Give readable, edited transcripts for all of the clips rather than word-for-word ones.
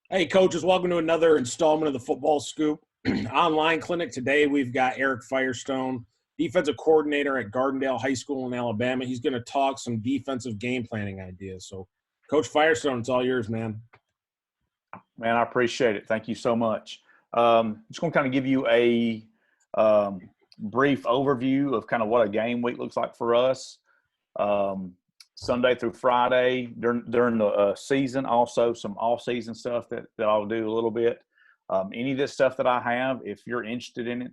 Hey, coaches, welcome to another installment of the Football Scoop online clinic. Today, we've got Eric Firestone, defensive coordinator at Gardendale High School in Alabama. He's going to talk some defensive game planning ideas. So, Coach Firestone, it's all yours, man. Man, I appreciate it. Thank you so much. Just going to kind of give you a brief overview of kind of what a game week looks like for us. Um, Sunday through Friday during the season, also some off-season stuff that I'll do a little bit. Any of this stuff that I have, if you're interested in it,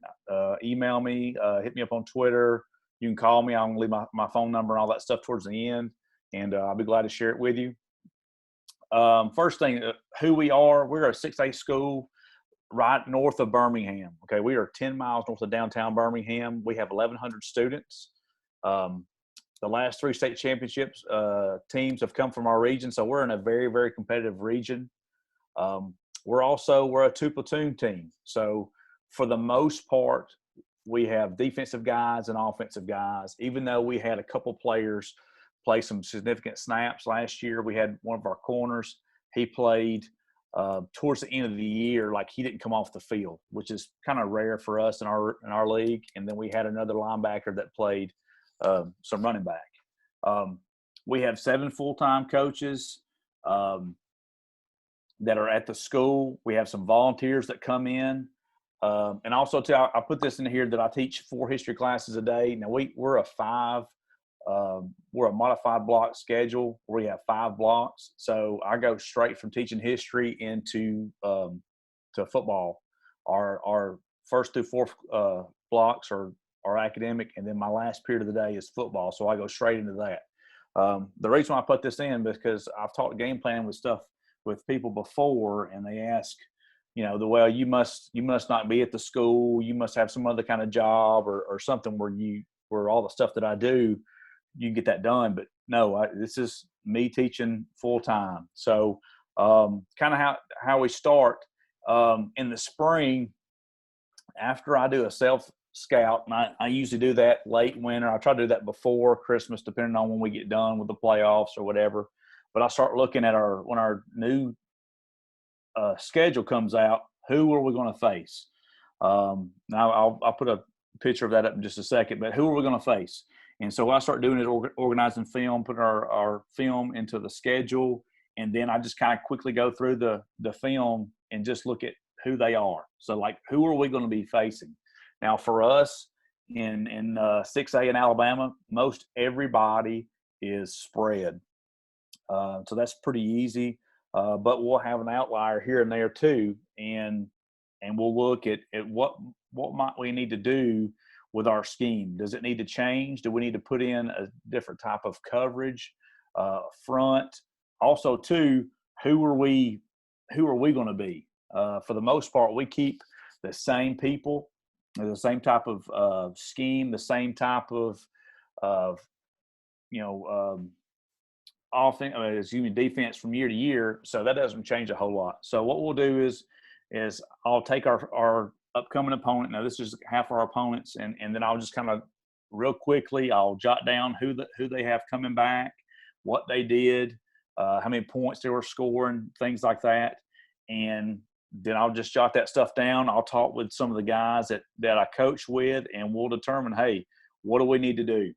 email me, hit me up on Twitter. You can call me. I'll leave my phone number and all that stuff towards the end, and I'll be glad to share it with you. First thing, who we are, we're a 6A school right north of Birmingham. Okay, we are 10 miles north of downtown Birmingham. We have 1,100 students. The last three state championships teams have come from our region, so we're in a very, very competitive region. We're a two-platoon team. So for the most part, we have defensive guys and offensive guys, even though we had a couple players play some significant snaps last year. We had one of our corners. He played towards the end of the year, like he didn't come off the field, which is kind of rare for us in our league. And then we had another linebacker that played some running back. We have 7 full-time coaches that are at the school. We have some volunteers that come in. And also, too, I put this in here that I teach 4 history classes a day. Now, we're a modified block schedule where we have 5 blocks. So I go straight from teaching history into to football. Our first through 4th blocks are academic, and then my last period of the day is football. So I go straight into that. The reason why I put this in is because I've taught game plan with people before, and they ask, well, you must not be at the school. You must have some other kind of job or something where all the stuff that I do, you can get that done. But no, this is me teaching full time. So kind of how we start in the spring after I do a self scout, and I usually do that late winter. I try to do that before Christmas, depending on when we get done with the playoffs or whatever. But I start looking at when our new schedule comes out, who are we going to face? Now I'll put a picture of that up in just a second, but who are we going to face? And so what I start doing is organizing film, putting our film into the schedule, and then I just kind of quickly go through the film and just look at who they are. So, like, who are we going to be facing? Now, for us in 6A in Alabama, most everybody is spread. So that's pretty easy. But we'll have an outlier here and there too, and we'll look at what might we need to do with our scheme. Does it need to change? Do we need to put in a different type of coverage, front? Also, too, who are we going to be? For the most part, we keep the same people, the same type of scheme, the same type of defense from year to year. So that doesn't change a whole lot. So what we'll do is I'll take our upcoming opponent. Now this is half our opponents, and then I'll just kind of real quickly I'll jot down who they have coming back, what they did, how many points they were scoring, things like that, and then I'll just jot that stuff down. I'll talk with some of the guys that I coach with, and we'll determine, hey, what do we need to do?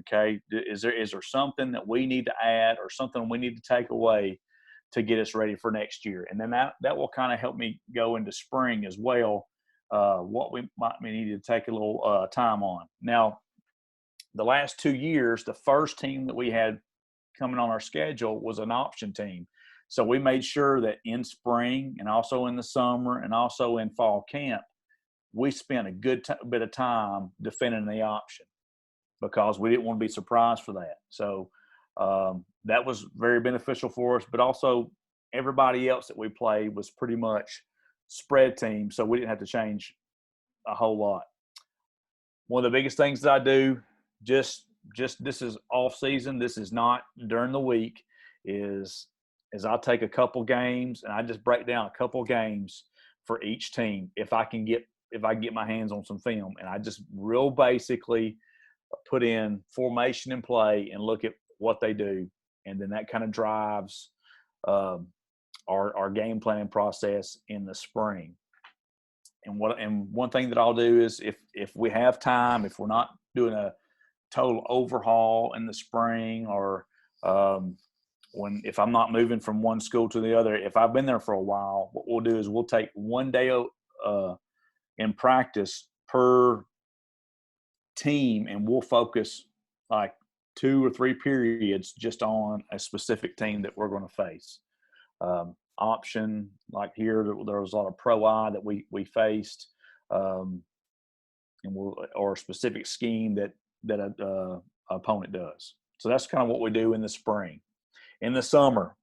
Okay, is there something that we need to add or something we need to take away to get us ready for next year? And then that will kind of help me go into spring as well, what we might need to take a little time on. Now, the last 2 years, the first team that we had coming on our schedule was an option team. So we made sure that in spring and also in the summer and also in fall camp, we spent a good bit of time defending the option, because we didn't want to be surprised for that. So that was very beneficial for us. But also everybody else that we played was pretty much spread teams, so we didn't have to change a whole lot. One of the biggest things that I do, just this is off season, this is not during the week, is I'll take a couple games and I just break down a couple games for each team if I can get my hands on some film, and I just real basically put in formation and play and look at what they do. And then that kind of drives our game planning process in the spring. And one thing that I'll do is if we have time, if we're not doing a total overhaul in the spring, or if I'm not moving from one school to the other, if I've been there for a while, what we'll do is we'll take one day in practice per team, and we'll focus like 2 or 3 periods just on a specific team that we're going to face. Option, like here, there was a lot of pro I that we faced, and or a specific scheme that a opponent does. So that's kind of what we do in the spring. In the summer,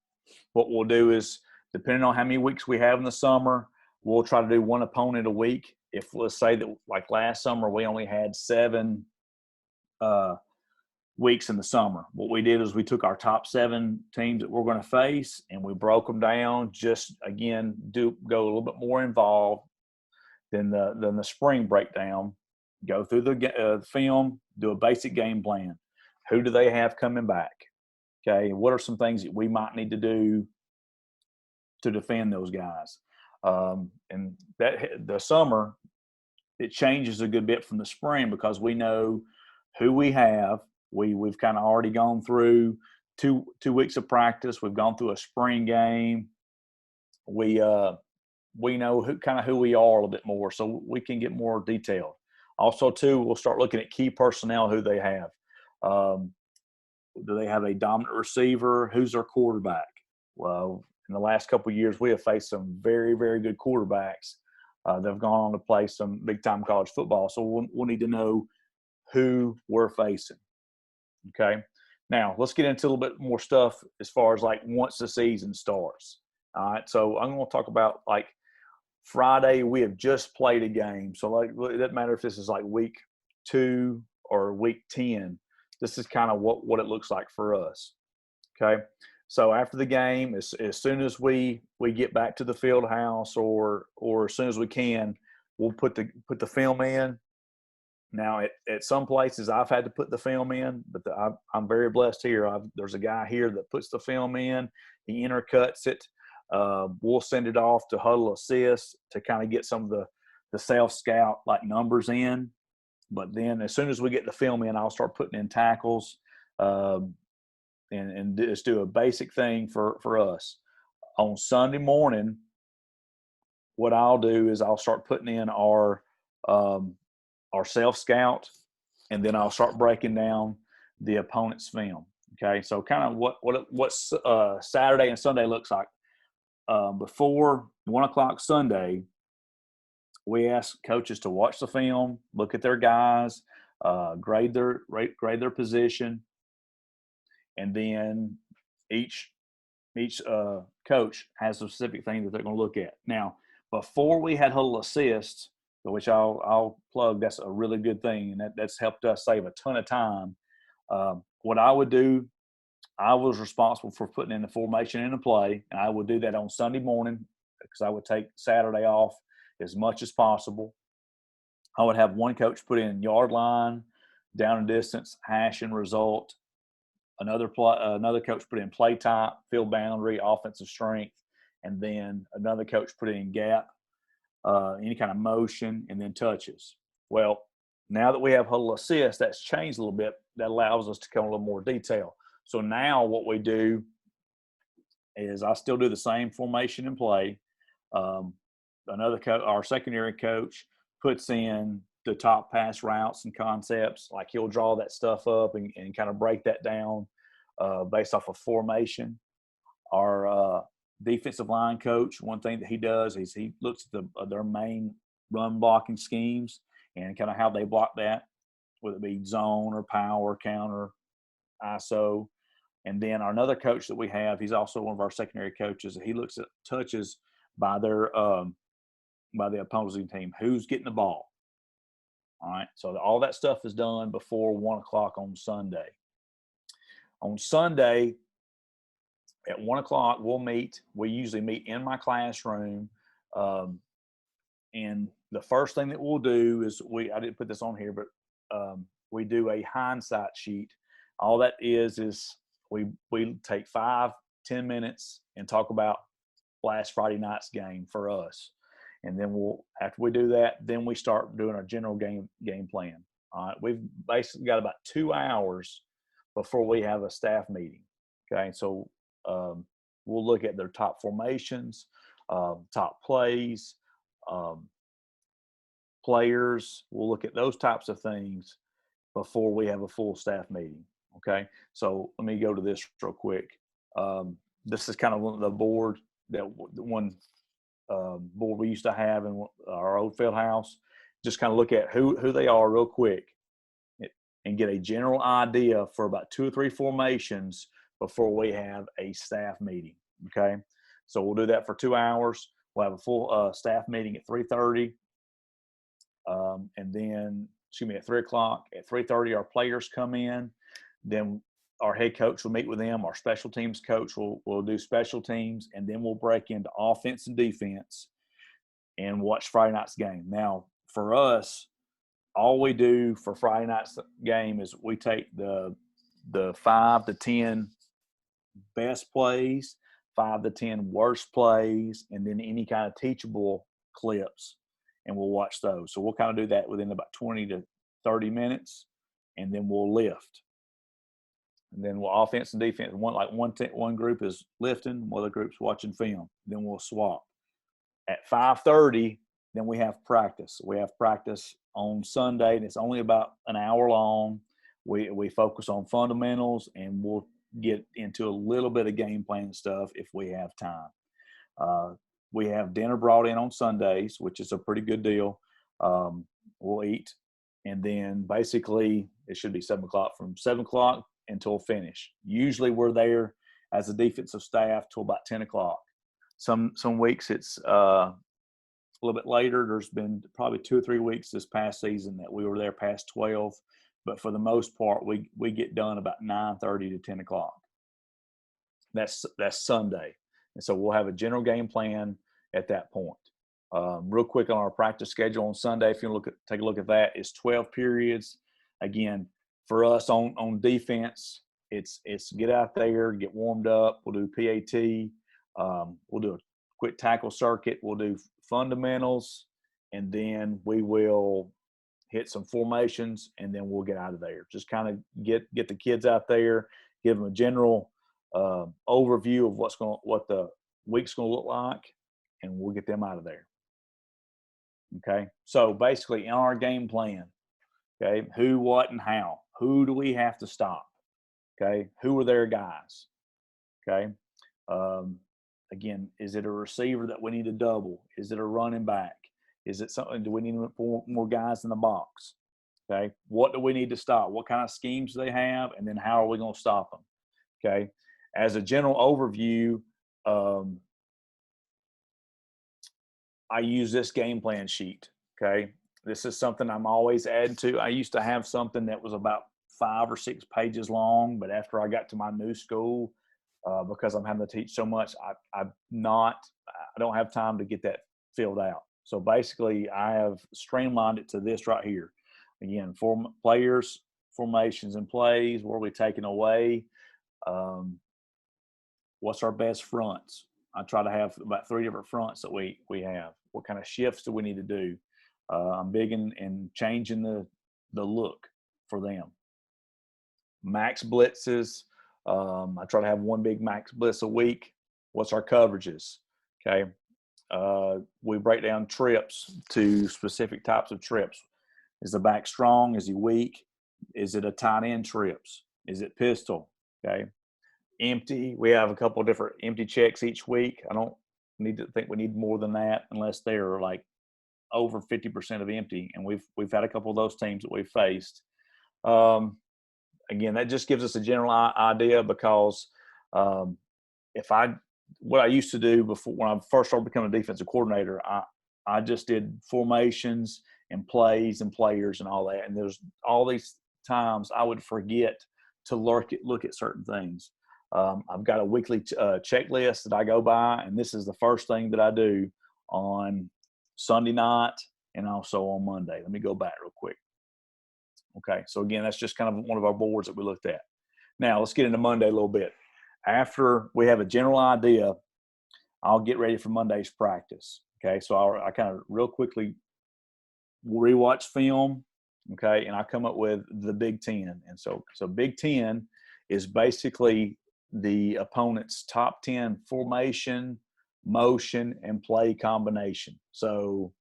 what we'll do is, depending on how many weeks we have in the summer, we'll try to do one opponent a week. If, let's say that like last summer, we only had 7 weeks in the summer, what we did is we took our top 7 teams that we're going to face, and we broke them down, just, again, go a little bit more involved than the spring breakdown. Go through the film, do a basic game plan. Who do they have coming back? Okay, what are some things that we might need to do to defend those guys? And that the summer, it changes a good bit from the spring, because we know who we have. We've kind of already gone through two weeks of practice. We've gone through a spring game. We know who we are a little bit more, so we can get more detailed. Also, too, we'll start looking at key personnel, who they have. Do they have a dominant receiver? Who's their quarterback? Well, in the last couple of years, we have faced some very, very good quarterbacks that have gone on to play some big-time college football. So we'll need to know who we're facing. Okay. Now, let's get into a little bit more stuff as far as like once the season starts. All right. So I'm going to talk about like Friday, we have just played a game. So like, it doesn't matter if this is like week 2 or week 10. This is kind of what it looks like for us. Okay. So after the game, as soon as we get back to the field house, or as soon as we can, we'll put the film in. Now, at some places, I've had to put the film in, but I'm very blessed here. There's a guy here that puts the film in. He intercuts it. We'll send it off to Huddle Assist to kind of get some of the self-scout like numbers in. But then as soon as we get the film in, I'll start putting in tackles and just do a basic thing for us. On Sunday morning, what I'll do is I'll start putting in our self-scout, and then I'll start breaking down the opponent's film. Okay, so kind of what Saturday and Sunday looks like. Before 1 o'clock Sunday, we ask coaches to watch the film, look at their guys, grade their position, and then each coach has a specific thing that they're going to look at. Now, before we had Huddle Assist, which I'll plug, that's a really good thing, and that's helped us save a ton of time. What I would do, I was responsible for putting in the formation into play, and I would do that on Sunday morning because I would take Saturday off as much as possible. I would have one coach put in yard line, down and distance, hash and result. Another coach put in play type, field boundary, offensive strength, and then another coach put in gap, any kind of motion, and then touches. Well, now that we have Huddle Assist, that's changed a little bit. That allows us to come a little more detail. So now what we do is I still do the same formation and play. Our secondary coach puts in the top pass routes and concepts. Like he'll draw that stuff up and kind of break that down based off of formation. Our defensive line coach, one thing that he does is he looks at their main run blocking schemes and kind of how they block that, whether it be zone or power, counter, ISO. And then another coach that we have, he's also one of our secondary coaches. He looks at touches by the opposing team, who's getting the ball. All right, so all that stuff is done before 1 o'clock on Sunday. On Sunday at 1 o'clock, we'll meet. We usually meet in my classroom, and the first thing that we'll do is I didn't put this on here, but we do a hindsight sheet. All that is we take 5-10 minutes and talk about last Friday night's game for us. And then after we do that, then we start doing our general game plan. All right. We've basically got about 2 hours before we have a staff meeting. Okay. So we'll look at their top formations, top plays, players. We'll look at those types of things before we have a full staff meeting. Okay. So let me go to this real quick. This is kind of the board board we used to have in our old field house. Just kind of look at who they are real quick and get a general idea for about 2 or 3 formations before we have a staff meeting. Okay. So we'll do that for 2 hours. We'll have a full staff meeting at 3:30. And then, at 3 o'clock. At 3:30, our players come in. Then our head coach will meet with them. Our special teams coach will do special teams. And then we'll break into offense and defense and watch Friday night's game. Now, for us, all we do for Friday night's game is we take the 5 to 10 best plays, 5 to 10 worst plays, and then any kind of teachable clips, and we'll watch those. So we'll kind of do that within about 20 to 30 minutes, and then we'll lift. And then we'll offense and defense. One group is lifting, one other group's watching film. Then we'll swap. At 5:30, then we have practice. We have practice on Sunday, and it's only about an hour long. We focus on fundamentals, and we'll get into a little bit of game plan stuff if we have time. We have dinner brought in on Sundays, which is a pretty good deal. We'll eat, and then basically it should be 7 o'clock, from 7 o'clock until finish. Usually we're there as a defensive staff till about 10 o'clock. Some weeks it's a little bit later. There's been probably 2 or 3 weeks this past season that we were there past 12. But for the most part, we get done about 9:30 to 10 o'clock. That's Sunday. And so we'll have a general game plan at that point. Real quick on our practice schedule on Sunday, if you take a look at that, it's 12 periods. Again, for us on defense, it's get out there, get warmed up. We'll do PAT. We'll do a quick tackle circuit. We'll do fundamentals, and then we will hit some formations, and then we'll get out of there. Just kind of get the kids out there, give them a general overview of what the week's going to look like, and we'll get them out of there. Okay. So basically in our game plan, okay, who, what, and how. Who do we have to stop? Okay. Who are their guys? Okay. Again, is it a receiver that we need to double? Is it a running back? Is it something, do we need more guys in the box? Okay. What do we need to stop? What kind of schemes do they have? And then how are we going to stop them? Okay. As a general overview, I use this game plan sheet. Okay. This is something I'm always adding to. I used to have something that was about 5 or 6 pages long, but after I got to my new school, because I'm having to teach so much, I don't have time to get that filled out. So basically I have streamlined it to this right here. Again, players, formations and plays, where are we taking away? What's our best fronts? I try to have about 3 different fronts that we have. What kind of shifts do we need to do? I'm big in changing the look for them. Max blitzes. I try to have 1 big max blitz a week. What's our coverages? Okay. We break down trips to specific types of trips. Is the back strong? Is he weak? Is it a tight end trips? Is it pistol? Okay. Empty. We have a couple of different empty checks each week. I don't need to think we need more than that unless they're like over 50% of empty. And we've had a couple of those teams that we've faced. Again, that just gives us a general idea, because what I used to do before, when I first started becoming a defensive coordinator, I just did formations and plays and players and all that. And there's all these times I would forget to look at certain things. I've got a weekly checklist that I go by, and this is the first thing that I do on Sunday night and also on Monday. Let me go back real quick. Okay, so again, that's just kind of one of our boards that we looked at. Now, let's get into Monday a little bit. After we have a general idea, I'll get ready for Monday's practice. Okay, so I kind of real quickly rewatch film. Okay, and I come up with the Big Ten, and so Big Ten is basically the opponent's top 10 formation, motion, and play combination. So,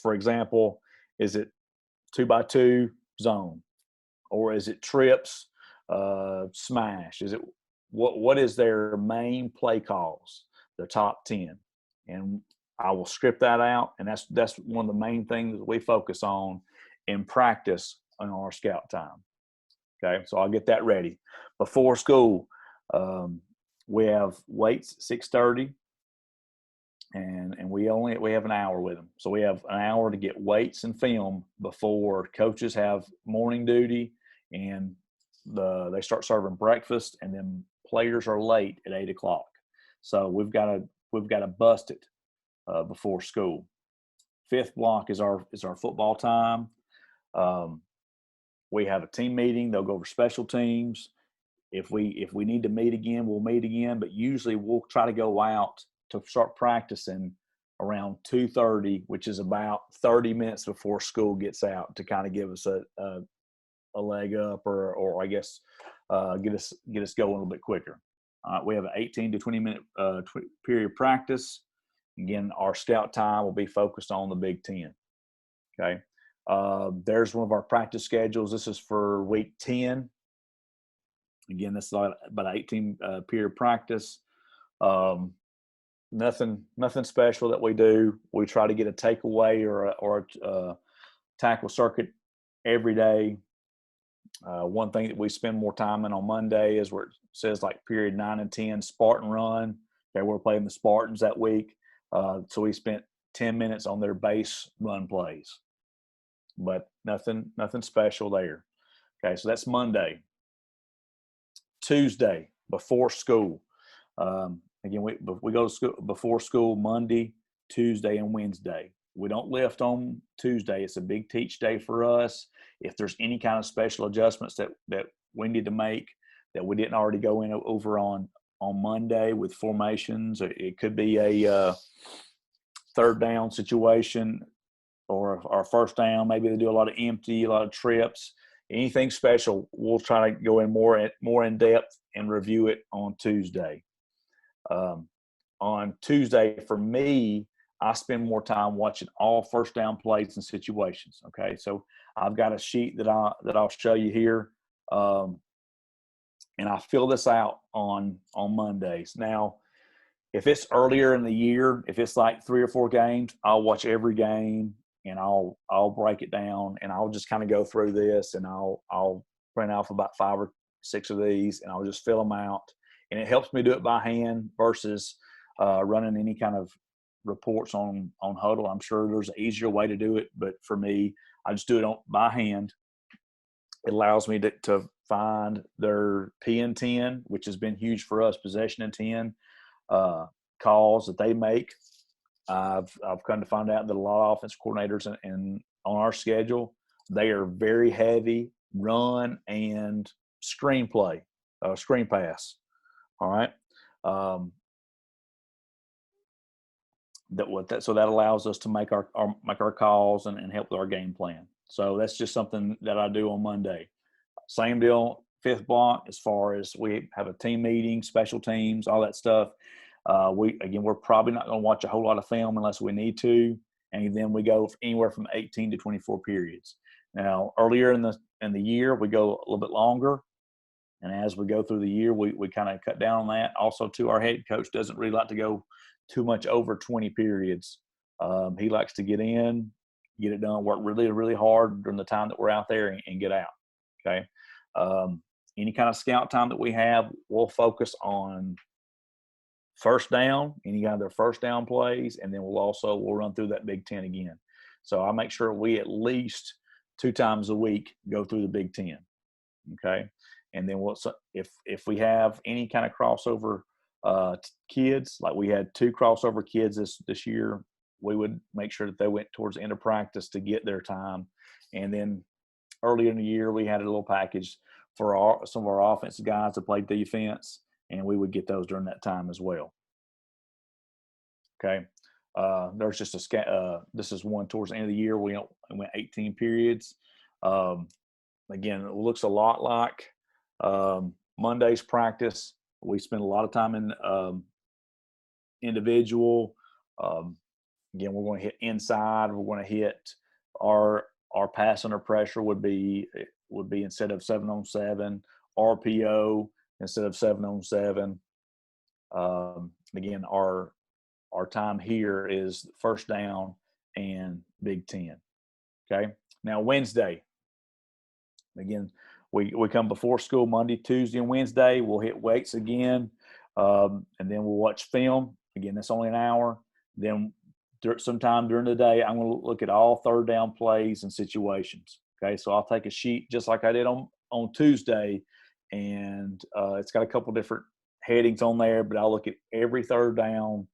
for example, is it 2x2 zone, or is it trips, smash? Is it what is their main play calls? Their top 10, and I will script that out, and that's one of the main things that we focus on in practice on our scout time. Okay, so I'll get that ready before school. We have weights at 6:30, and we have an hour with them. So we have an hour to get weights and film before coaches have morning duty, and they start serving breakfast, and then players are late at 8:00. So we've got to bust it before school. Fifth block is our football time. We have a team meeting. They'll go over special teams. If we need to meet again, we'll meet again. But usually we'll try to go out to start practicing around 2:30, which is about 30 minutes before school gets out, to kind of give us a leg up, or I guess get us going a little bit quicker. We have an 18 to 20 minute period practice. Again, our scout time will be focused on the Big Ten. Okay. There's one of our practice schedules. This is for week 10. Again, this is about 18 period practice. Nothing special that we do. We try to get a takeaway or a tackle circuit every day. One thing that we spend more time in on Monday is where it says like period 9 and 10 Spartan run. Okay, we're playing the Spartans that week. So we spent 10 minutes on their base run plays, but nothing special there. Okay, so that's Monday. Tuesday, before school. Again, we go to school before school Monday, Tuesday, and Wednesday. We don't lift on Tuesday. It's a big teach day for us. If there's any kind of special adjustments that we need to make that we didn't already go in over on Monday with formations, it could be a third down situation, or our first down. Maybe they do a lot of empty, a lot of trips. Anything special, we'll try to go in more in depth and review it on Tuesday. On Tuesday, for me, I spend more time watching all first down plays and situations. Okay, so I've got a sheet that I'll show you here, and I fill this out on Mondays. Now, if it's earlier in the year, if it's like 3 or 4 games, I'll watch every game, and I'll break it down, and I'll just kind of go through this, and I'll print off about 5 or 6 of these, and I'll just fill them out. And it helps me do it by hand versus running any kind of reports on Huddle. I'm sure there's an easier way to do it, but for me, I just do it by hand. It allows me to find their P and 10, which has been huge for us, possession and 10 calls that they make. I've come to find out that a lot of offense coordinators and on our schedule, they are very heavy run and screen pass. All right. So that allows us to make our calls and help with our game plan. So that's just something that I do on Monday. Same deal, fifth block, as far as we have a team meeting, special teams, all that stuff. We're probably not going to watch a whole lot of film unless we need to, and then we go anywhere from 18 to 24 periods. Now, earlier in the year, we go a little bit longer, and as we go through the year, we kind of cut down on that. Also, too, our head coach doesn't really like to go too much over 20 periods. He likes to get in, get it done, work really, really hard during the time that we're out there and get out. Okay. Any kind of scout time that we have, we'll focus on first down, any kind of their first down plays, and then we'll run through that Big Ten again. So I make sure we at least 2 times a week go through the Big Ten. Okay. And then if we have any kind of crossover kids, like we had 2 crossover kids this year, we would make sure that they went towards the end of practice to get their time. And then earlier in the year, we had a little package for some of our offensive guys that played defense, and we would get those during that time as well. Okay. There's just this is one towards the end of the year. We went 18 periods. Um, Again, it looks a lot like Monday's practice. We spend a lot of time in individual. Um, Again, we're going to hit inside. We're going to hit our pass under pressure would be instead of 7-on-7, RPO instead of 7-on-7. Again, our time here is first down and Big Ten. Okay. Now Wednesday, again, we come before school Monday, Tuesday, and Wednesday. We'll hit weights again, and then we'll watch film. Again, that's only an hour. Then sometime during the day, I'm going to look at all third down plays and situations. Okay, so I'll take a sheet just like I did on Tuesday, and it's got a couple different headings on there, but I'll look at every third down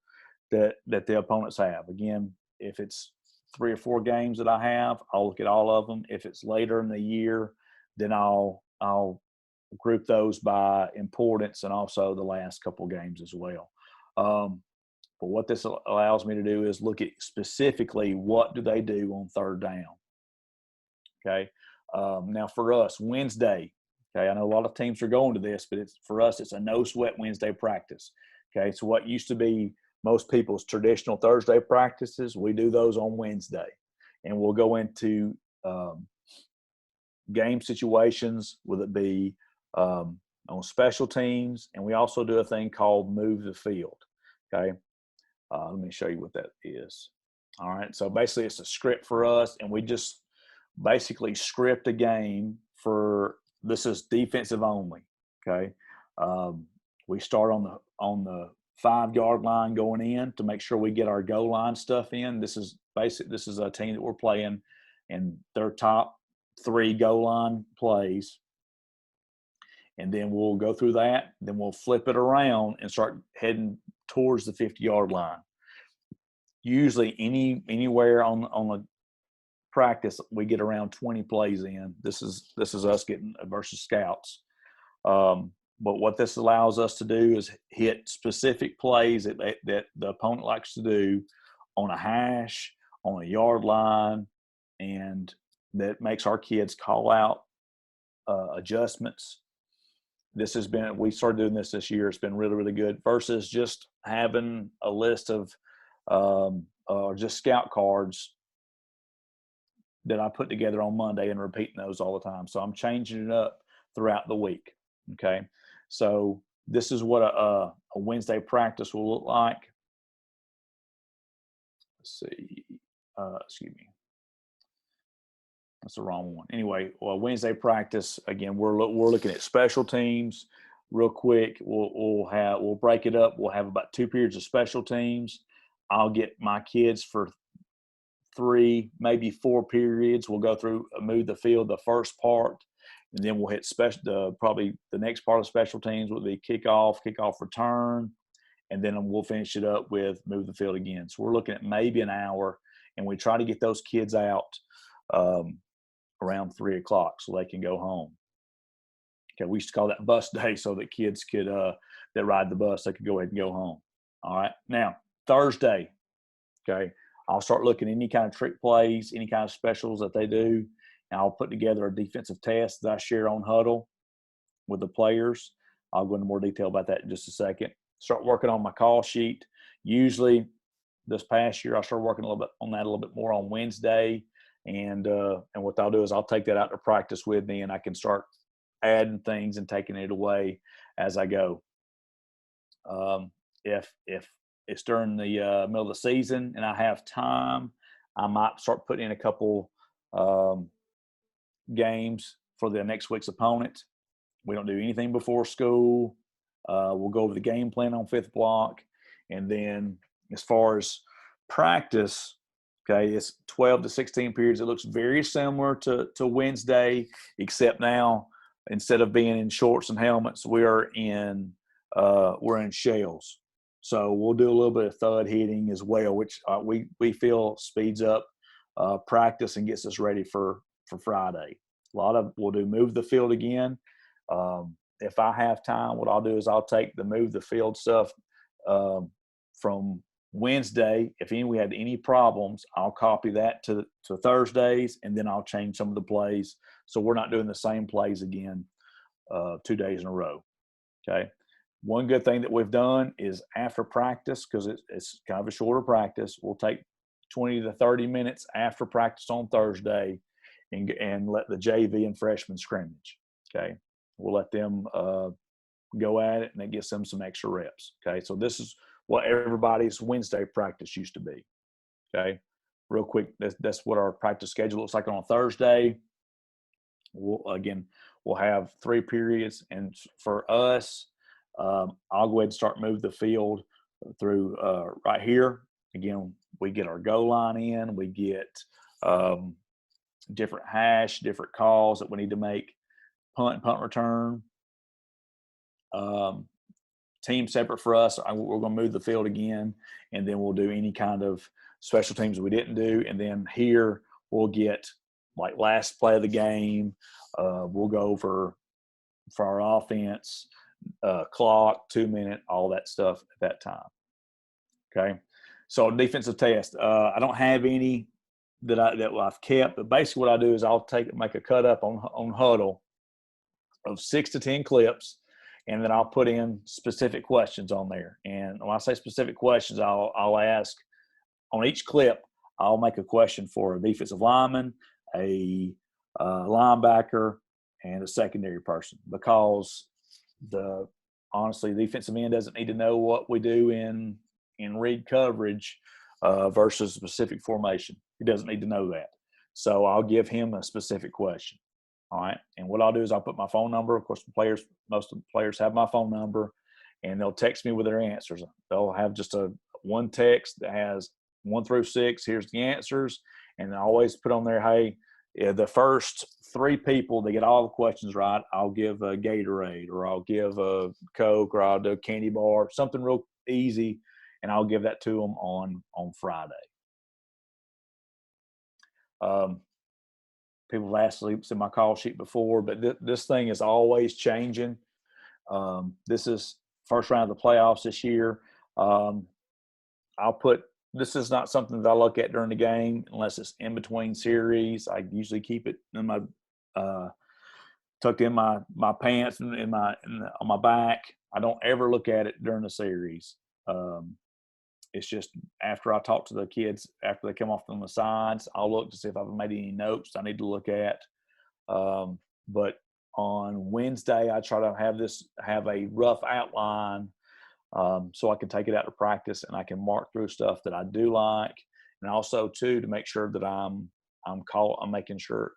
that the opponents have. Again, if it's 3 or 4 games that I have, I'll look at all of them. If it's later in the year, then I'll group those by importance and also the last couple games as well. But what this allows me to do is look at specifically what do they do on third down. Okay. Now for us, Wednesday, okay, I know a lot of teams are going to this, but for us, it's a no sweat Wednesday practice. Okay. So what used to be most people's traditional Thursday practices, we do those on Wednesday. And we'll go into game situations, whether it be on special teams, and we also do a thing called move the field. Okay. Let me show you what that is. All right. So basically it's a script for us, and we just basically script a game for – this is defensive only. Okay. We start on the 5-yard line going in to make sure we get our goal line stuff in. This is a team that we're playing, and their top 3 goal line plays. And then we'll go through that. Then we'll flip it around and start heading towards the 50-yard line. Usually anywhere on a practice, we get around 20 plays in. This is us getting versus scouts. But what this allows us to do is hit specific plays that the opponent likes to do on a hash, on a yard line, and that makes our kids call out adjustments. We started doing this year. It's been really, really good versus just having a list of just scout cards that I put together on Monday and repeating those all the time. So I'm changing it up throughout the week. Okay. So this is what a Wednesday practice will look like. Let's see. Excuse me. That's the wrong one. Anyway, Wednesday practice, again, we're looking at special teams real quick. We'll break it up. We'll have about 2 periods of special teams. I'll get my kids for 3, maybe 4 periods. We'll go through move the field, the first part, and then we'll hit probably the next part of special teams will be kickoff return, and then we'll finish it up with move the field again. So we're looking at maybe an hour, and we try to get those kids out around 3 o'clock so they can go home. Okay, we used to call that bus day so that kids could that ride the bus, they could go ahead and go home. All right. Now, Thursday, okay, I'll start looking at any kind of trick plays, any kind of specials that they do, and I'll put together a defensive test that I share on Huddle with the players. I'll go into more detail about that in just a second. Start working on my call sheet. Usually this past year, I started working a little bit more on Wednesday. And what I'll do is I'll take that out to practice with me, and I can start adding things and taking it away as I go. If it's during the middle of the season and I have time, I might start putting in a couple games for the next week's opponent. We don't do anything before school. We'll go over the game plan on 5th block. And then as far as practice, okay, it's 12 to 16 periods. It looks very similar to Wednesday, except now instead of being in shorts and helmets, we're in shells. So we'll do a little bit of thud hitting as well, which we feel speeds up practice and gets us ready for Friday. We'll do move the field again. If I have time, what I'll do is I'll take the move the field stuff from Wednesday, if we had any problems, I'll copy that to Thursdays, and then I'll change some of the plays so we're not doing the same plays again 2 days in a row. Okay. One good thing that we've done is after practice, because it's kind of a shorter practice, we'll take 20 to 30 minutes after practice on Thursday and let the JV and freshmen scrimmage. Okay. We'll let them go at it, and it gets them some extra reps. Okay. So this is what everybody's Wednesday practice used to be. Okay. Real quick, that's what our practice schedule looks like on a Thursday. We'll have 3 periods. And for us, I'll go ahead and start moving the field through right here. Again, we get our goal line in. We get different hash, different calls that we need to make, punt return. Team separate for us. We're going to move the field again, and then we'll do any kind of special teams we didn't do. And then here we'll get like last play of the game. We'll go over for our offense, clock, 2-minute, all that stuff at that time. Okay. So defensive test. I don't have any that I've kept, but basically what I do is I'll make a cut up on Huddle of 6 to 10 clips, and then I'll put in specific questions on there. And when I say specific questions, I'll ask on each clip, I'll make a question for a defensive lineman, a linebacker, and a secondary person, because honestly, the defensive end doesn't need to know what we do in read coverage versus specific formation. He doesn't need to know that. So I'll give him a specific question. All right. And what I'll do is I'll put my phone number. Of course, most of the players have my phone number, and they'll text me with their answers. They'll have just one text that has 1 through 6. Here's the answers. And I always put on there, hey, the first 3 people that get all the questions right, I'll give a Gatorade, or I'll give a Coke, or I'll do a candy bar, something real easy, and I'll give that to them on Friday. People have asked sleeps in my call sheet before, but this thing is always changing. This is first round of the playoffs this year. This is not something that I look at during the game unless it's in between series. I usually keep it in my tucked in my pants and on my back. I don't ever look at it during the series. It's just after I talk to the kids, after they come off on the sides, I'll look to see if I've made any notes I need to look at. But on Wednesday, I try to have a rough outline so I can take it out to practice and I can mark through stuff that I do like. And also, too, to make sure that I'm making sure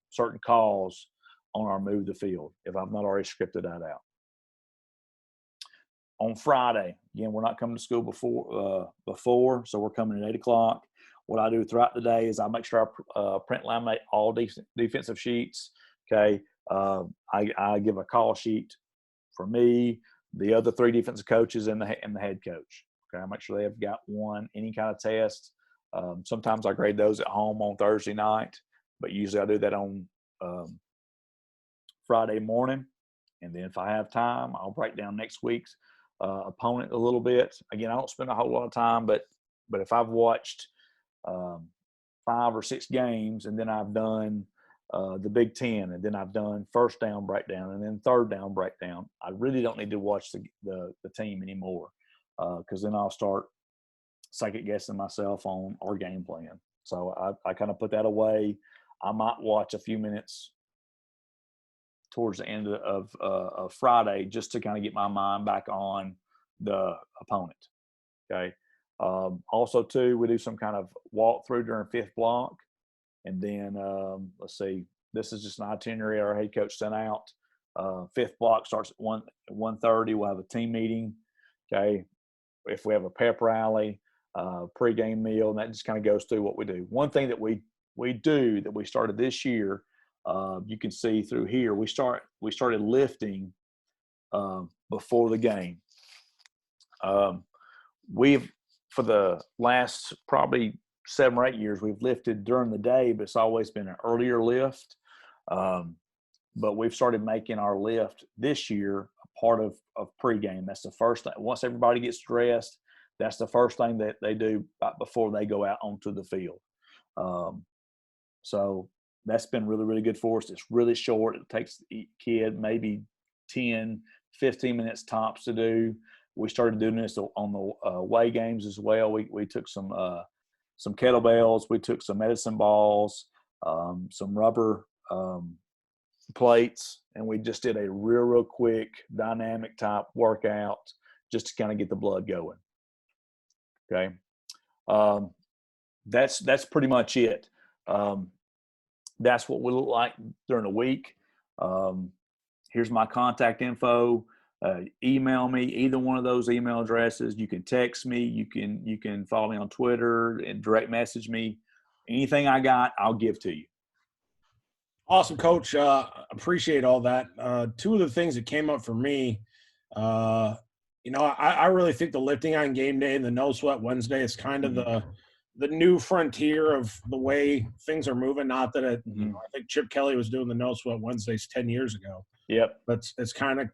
certain calls on our move the field if I've not already scripted that out. On Friday, again, we're not coming to school before, so we're coming at 8 o'clock. What I do throughout the day is I make sure I print laminate all defensive sheets. Okay, I give a call sheet for me, the other 3 defensive coaches, and the head coach. Okay, I make sure they have got any kind of test. Sometimes I grade those at home on Thursday night, but usually I do that on Friday morning. And then if I have time, I'll break down next week's opponent a little bit. Again, I don't spend a whole lot of time, but if I've watched 5 or 6 games, and then I've done the Big Ten, and then I've done first down breakdown, and then third down breakdown, I really don't need to watch the team anymore, because then I'll start second guessing myself on our game plan. So I kind of put that away. I might watch a few minutes towards the end of Friday just to kind of get my mind back on the opponent. Okay. Also, too, we do some kind of walkthrough during 5th block. And then, let's see, this is just an itinerary our head coach sent out. 5th block starts at 1:30. We'll have a team meeting. Okay. If we have a pep rally, pregame meal, and that just kind of goes through what we do. One thing that we do that we started this year, you can see through here, we started lifting before the game. For the last probably 7 or 8 years, we've lifted during the day, but it's always been an earlier lift. But we've started making our lift this year a part of pregame. That's the first thing. Once everybody gets dressed, That's the first thing that they do before they go out onto the field. So that's been really, really good for us. It's really short. It takes the kid maybe 10, 15 minutes tops to do. We started doing this on the away games as well. We took some kettlebells. We took some medicine balls, some rubber plates, and we just did a real quick dynamic type workout just to kind of get the blood going. Okay. That's pretty much it. That's what we look like during the week. Here's my contact info. Email me, either one of those email addresses. You can text me. You can follow me on Twitter and direct message me. Anything I got, I'll give to you. Awesome, Coach. Appreciate all that. Two of the things that came up for me, I really think the lifting on game day and the no sweat Wednesday is kind of the new frontier of the way things are moving. Not that I think Chip Kelly was doing the no sweat Wednesdays 10 years ago. Yep. But it's kind of,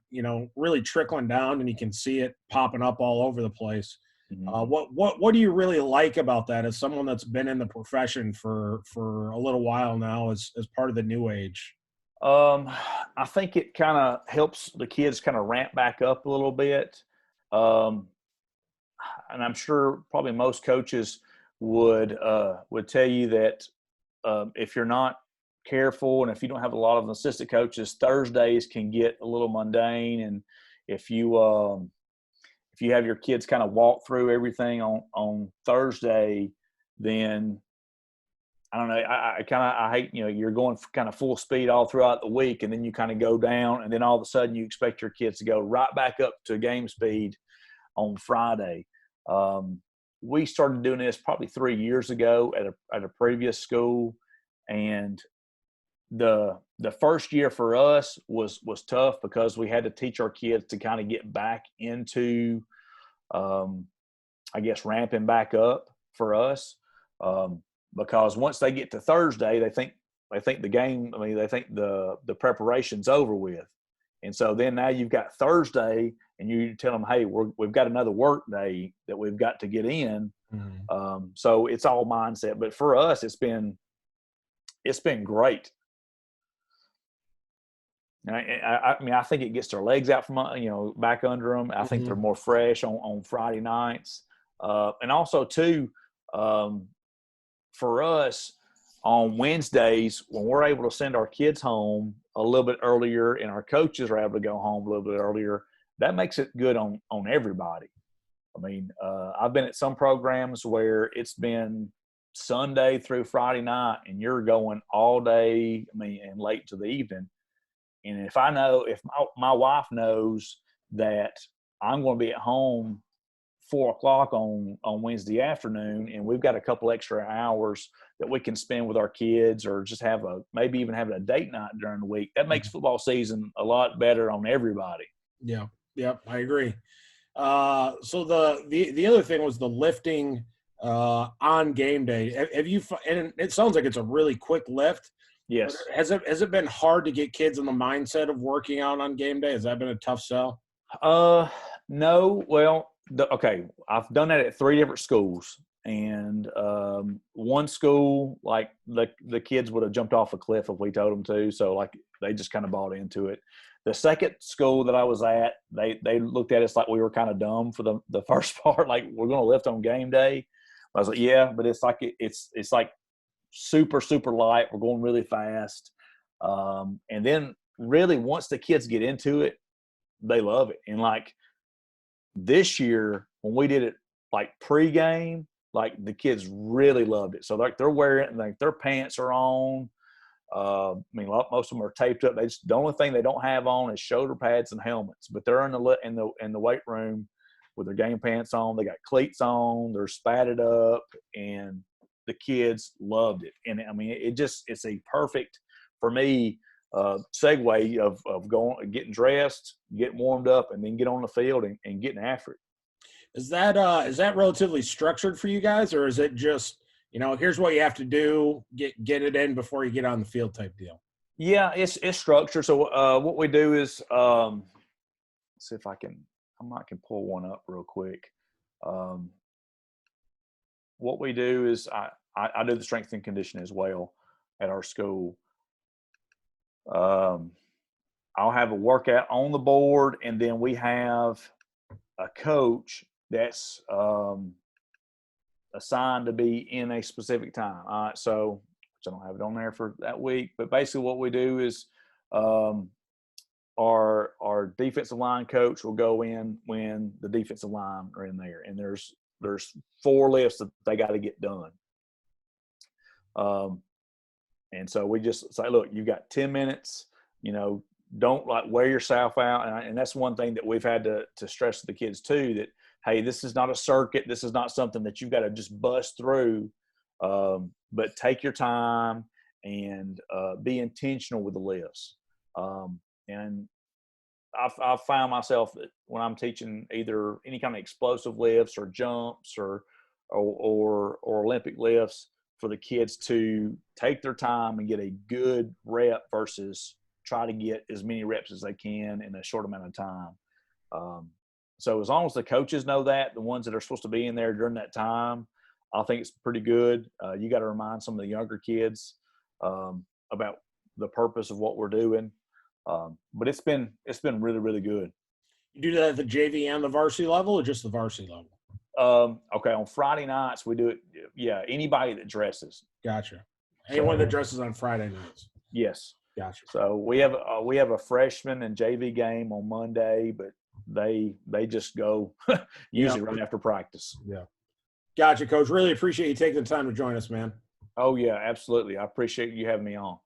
really trickling down, and you can see it popping up all over the place. What do you really like about that as someone that's been in the profession for a little while now as part of the new age? I think it kind of helps the kids kind of ramp back up a little bit. And I'm sure probably most coaches would tell you that if you're not careful and if you don't have a lot of assistant coaches, Thursdays can get a little mundane. And if you have your kids kind of walk through everything on Thursday, then I don't know. I hate, you're going kind of full speed all throughout the week, and then you kind of go down, and then all of a sudden you expect your kids to go right back up to game speed on Friday. We started doing this probably 3 years ago at a previous school, and the first year for us was tough because we had to teach our kids to kind of get back into, I guess, ramping back up for us. Because once they get to Thursday, they think the game. They think the preparation's over with, and so then now you've got Thursday, and you tell them, "Hey, we've got another work day that we've got to get in." So it's all mindset. But for us, it's been great. I think it gets their legs out from back under them. I think they're more fresh on Friday nights, and also too, for us on Wednesdays when we're able to send our kids home a little bit earlier and our coaches are able to go home a little bit earlier, that makes it good on everybody. I've been at some programs where it's been Sunday through Friday night and you're going all day, and late to the evening. And if my wife knows that I'm going to be at home 4 o'clock on Wednesday afternoon, and we've got a couple extra hours that we can spend with our kids, or just maybe even having a date night during the week, that makes football season a lot better on everybody. Yeah, I agree. So the other thing was the lifting on game day. Have you? And it sounds like it's a really quick lift. Yes. Has it been hard to get kids in the mindset of working out on game day? Has that been a tough sell? No. Well, okay, I've done that at 3 different schools, and one school, like the kids would have jumped off a cliff if we told them to, so like they just kind of bought into it. The second school that I was at, they looked at us like we were kind of dumb for the first part, like we're going to lift on game day. I was like, yeah, but it's like it's like super, super light. We're going really fast, and then really once the kids get into it, they love it. And like this year when we did it like pregame, like the kids really loved it. So like they're wearing it, like their pants are on. Most of them are taped up. The only thing they don't have on is shoulder pads and helmets. But they're in the weight room with their game pants on. They got cleats on. They're spatted up, and the kids loved it. And it's a perfect for me segue of going, getting dressed, getting warmed up, and then get on the field and getting after it. Is that relatively structured for you guys, or is it just, here's what you have to do, get it in before you get on the field type deal? Yeah, it's structured. So what we do is, let's see if I can pull one up real quick. What we do is I do the strength and conditioning as well at our school. I'll have a workout on the board, and then we have a coach that's assigned to be in a specific time. All right, so I don't have it on there for that week, but basically what we do is our defensive line coach will go in when the defensive line are in there, and there's 4 lifts that they got to get done. And so we just say, look, you've got 10 minutes, don't like wear yourself out. And that's one thing that we've had to stress to the kids too, that, hey, this is not a circuit. This is not something that you've got to just bust through, but take your time and be intentional with the lifts. And I've found myself that when I'm teaching either any kind of explosive lifts or jumps or Olympic lifts, for the kids to take their time and get a good rep versus try to get as many reps as they can in a short amount of time. So as long as the coaches know that, the ones that are supposed to be in there during that time, I think it's pretty good. You got to remind some of the younger kids about the purpose of what we're doing. But it's been really, really good. You do that at the JV and the varsity level, or just the varsity level? Okay, on Friday nights we do it. Yeah, anybody that dresses. Gotcha. Anyone that dresses on Friday nights. Yes. Gotcha. So we have a freshman and JV game on Monday, but they just go usually right after practice. Yeah. Gotcha, Coach. Really appreciate you taking the time to join us, man. Oh yeah, absolutely. I appreciate you having me on.